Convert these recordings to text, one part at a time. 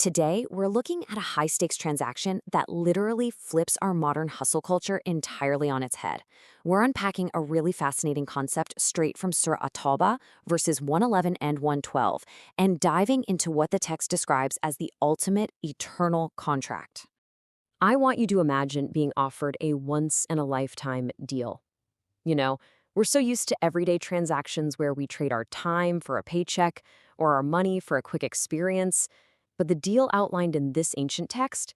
Today, we're looking at a high-stakes transaction that literally flips our modern hustle culture entirely on its head. We're unpacking a really fascinating concept straight from Surah At-Tawbah, verses 111 and 112, and diving into what the text describes as the ultimate eternal contract. I want you to imagine being offered a once-in-a-lifetime deal. You know, we're so used to everyday transactions where we trade our time for a paycheck or our money for a quick experience. But the deal outlined in this ancient text,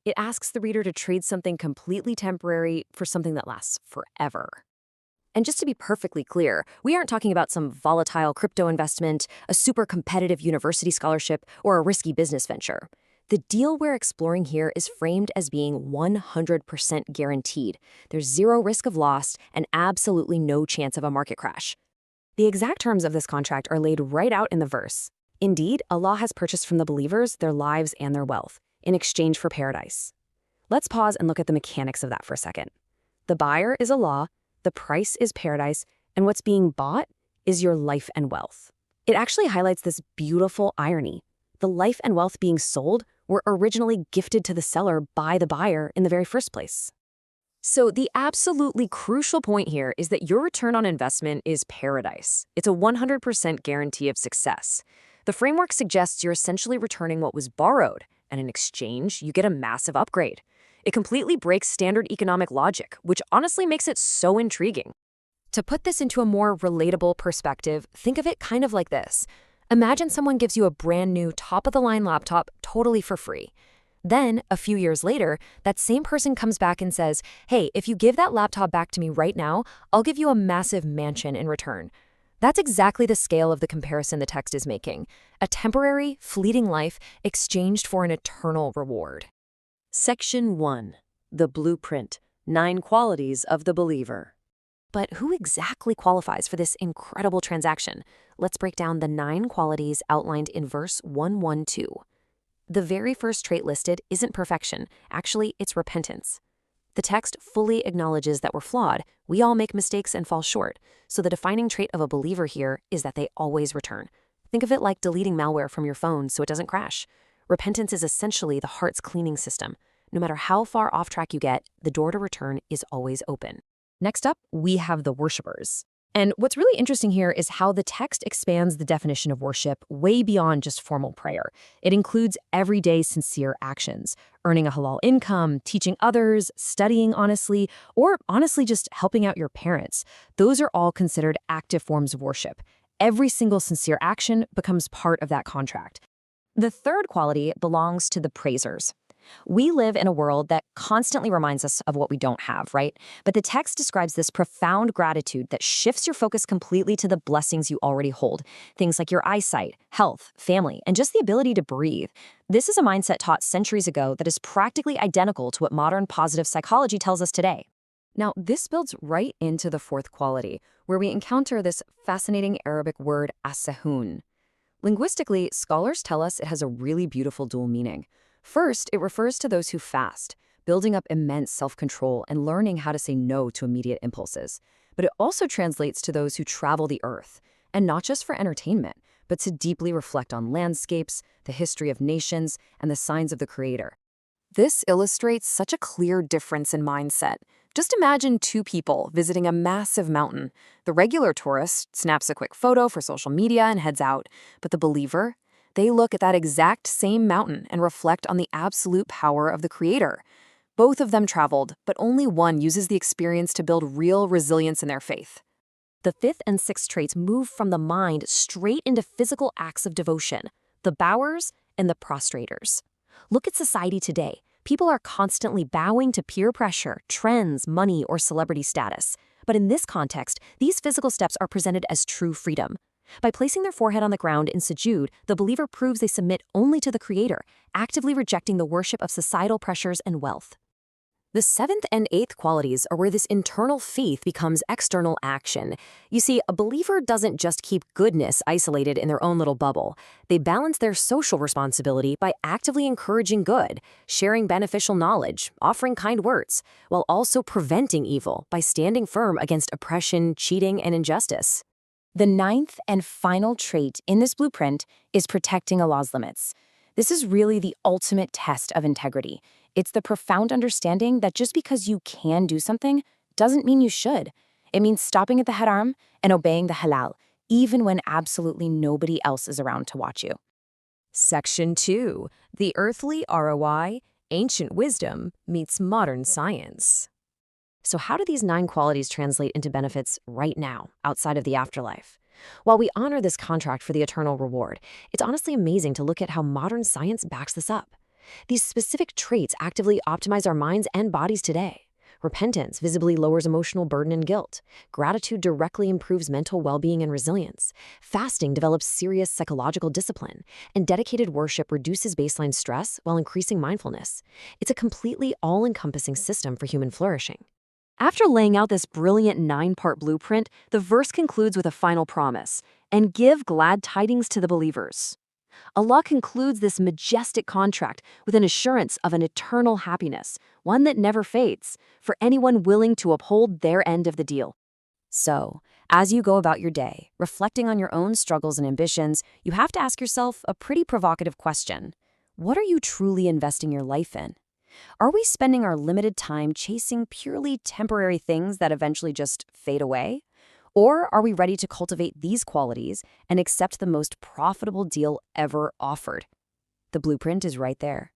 it asks the reader to trade something completely temporary for something that lasts forever. And just to be perfectly clear, we aren't talking about some volatile crypto investment, a super competitive university scholarship, or a risky business venture. The deal we're exploring here is framed as being 100% guaranteed. There's zero risk of loss and absolutely no chance of a market crash. The exact terms of this contract are laid right out in the verse. Indeed, Allah has purchased from the believers their lives and their wealth in exchange for paradise. Let's pause and look at the mechanics of that for a second. The buyer is Allah, the price is paradise, and what's being bought is your life and wealth. It actually highlights this beautiful irony. The life and wealth being sold were originally gifted to the seller by the buyer in the very first place. So the absolutely crucial point here is that your return on investment is paradise. It's a 100% guarantee of success. The framework suggests you're essentially returning what was borrowed, and in exchange, you get a massive upgrade. It completely breaks standard economic logic, which honestly makes it so intriguing. To put this into a more relatable perspective, think of it kind of like this. Imagine someone gives you a brand new top-of-the-line laptop totally for free. Then, a few years later, that same person comes back and says, hey, if you give that laptop back to me right now, I'll give you a massive mansion in return. That's exactly the scale of the comparison the text is making. A temporary, fleeting life exchanged for an eternal reward. Section 1. The Blueprint. 9 Qualities of the Believer. But who exactly qualifies for this incredible transaction? Let's break down the 9 qualities outlined in verse 112. The very first trait listed isn't perfection. Actually, it's repentance. The text fully acknowledges that we're flawed. We all make mistakes and fall short. So the defining trait of a believer here is that they always return. Think of it like deleting malware from your phone so it doesn't crash. Repentance is essentially the heart's cleaning system. No matter how far off track you get, the door to return is always open. Next up, we have the worshipers. And what's really interesting here is how the text expands the definition of worship way beyond just formal prayer. It includes everyday sincere actions, earning a halal income, teaching others, studying honestly, or honestly just helping out your parents. Those are all considered active forms of worship. Every single sincere action becomes part of that contract. The third quality belongs to the praisers. We live in a world that constantly reminds us of what we don't have, right? But the text describes this profound gratitude that shifts your focus completely to the blessings you already hold. Things like your eyesight, health, family, and just the ability to breathe. This is a mindset taught centuries ago that is practically identical to what modern positive psychology tells us today. Now, this builds right into the fourth quality, where we encounter this fascinating Arabic word as-sahun. Linguistically, scholars tell us it has a really beautiful dual meaning. First, it refers to those who fast, building up immense self-control and learning how to say no to immediate impulses. But it also translates to those who travel the earth, and not just for entertainment, but to deeply reflect on landscapes, the history of nations, and the signs of the Creator. This illustrates such a clear difference in mindset. Just imagine 2 people visiting a massive mountain. The regular tourist snaps a quick photo for social media and heads out, but the believer, they look at that exact same mountain and reflect on the absolute power of the Creator. Both of them traveled, but only one uses the experience to build real resilience in their faith. The 5th and 6th traits move from the mind straight into physical acts of devotion, the bowers and the prostrators. Look at society today. People are constantly bowing to peer pressure, trends, money, or celebrity status. But in this context, these physical steps are presented as true freedom. By placing their forehead on the ground in sujood, the believer proves they submit only to the Creator, actively rejecting the worship of societal pressures and wealth. The 7th and 8th qualities are where this internal faith becomes external action. You see, a believer doesn't just keep goodness isolated in their own little bubble. They balance their social responsibility by actively encouraging good, sharing beneficial knowledge, offering kind words, while also preventing evil by standing firm against oppression, cheating, and injustice. The 9th and final trait in this blueprint is protecting Allah's limits. This is really the ultimate test of integrity. It's the profound understanding that just because you can do something doesn't mean you should. It means stopping at the haram and obeying the halal, even when absolutely nobody else is around to watch you. Section 2. The earthly ROI, ancient wisdom meets modern science. So how do these 9 qualities translate into benefits right now, outside of the afterlife? While we honor this contract for the eternal reward, it's honestly amazing to look at how modern science backs this up. These specific traits actively optimize our minds and bodies today. Repentance visibly lowers emotional burden and guilt. Gratitude directly improves mental well-being and resilience. Fasting develops serious psychological discipline. And dedicated worship reduces baseline stress while increasing mindfulness. It's a completely all-encompassing system for human flourishing. After laying out this brilliant 9-part blueprint, the verse concludes with a final promise, and give glad tidings to the believers. Allah concludes this majestic contract with an assurance of an eternal happiness, one that never fades, for anyone willing to uphold their end of the deal. So, as you go about your day, reflecting on your own struggles and ambitions, you have to ask yourself a pretty provocative question. What are you truly investing your life in? Are we spending our limited time chasing purely temporary things that eventually just fade away? Or are we ready to cultivate these qualities and accept the most profitable deal ever offered? The blueprint is right there.